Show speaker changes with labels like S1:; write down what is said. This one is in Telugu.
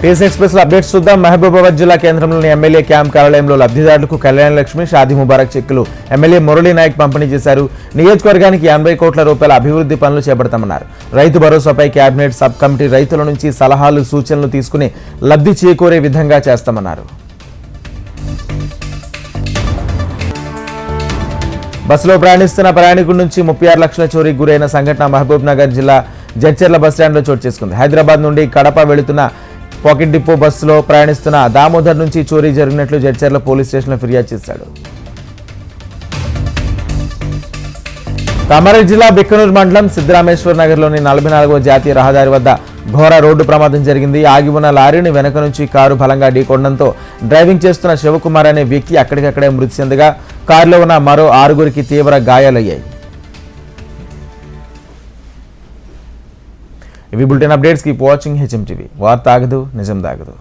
S1: టీఎస్ ఎక్స్ప్రెస్ లో అప్డేట్స్ చూద్దాం. మహబూబాబాద్ జిల్లా కేంద్రంలోని ఎమ్మెల్యే క్యాంప్ కార్యాలయంలో లబ్ధిదారులకు కళ్యాణ లక్ష్మి, షాదీ ముబారక్ చెక్కులు ఎమ్మెల్యే మురళీ నాయక్ పంపిణీ చేశారు. నియోజకవర్గానికి 80 కోట్ల రూపాయల అభివృద్ధి పనులు చేపడతామన్నారు. రైతు భరోసాపై కేబినెట్ సబ్ కమిటీ రైతుల నుంచి సలహాలు, సూచనలు తీసుకుని లబ్ధి చేకూరే విధంగా చేస్తామన్నారు. బస్సులో ప్రయాణిస్తున్న ప్రయాణికుడి నుంచి 36 లక్షల చోరీకి గురైన సంఘటన మహబూబ్ నగర్ జిల్లా జడ్చర్ల బస్టాండ్లో చోటు చేసుకుంది. హైదరాబాద్ నుండి కడప వెళుతున్న పాకెట్ డిపో బస్సులో ప్రయాణిస్తున్న దామోదర్ నుంచి చోరీ జరిగినట్లు జడ్చర్ల పోలీస్ స్టేషన్లో ఫిర్యాదు చేశాడు. కామారెడ్డి జిల్లా బిక్కనూరు మండలం సిద్ధరామేశ్వర్ నగర్లోని 44వ జాతీయ రహదారి వద్ద ఘోర రోడ్డు ప్రమాదం జరిగింది. ఆగి ఉన్న లారీని వెనక నుంచి కారు బలంగా ఢీకొనడంతో డ్రైవింగ్ చేస్తున్న శివకుమార్ అనే వ్యక్తి అక్కడికక్కడే మృతి చెందగా కారులో ఉన్న మరో 6గురికి తీవ్ర గాయాలయ్యాయి. ఇవి bulletin updates. Keep watching HM TV. వార్త ఆగదు, నిజం దాగదు.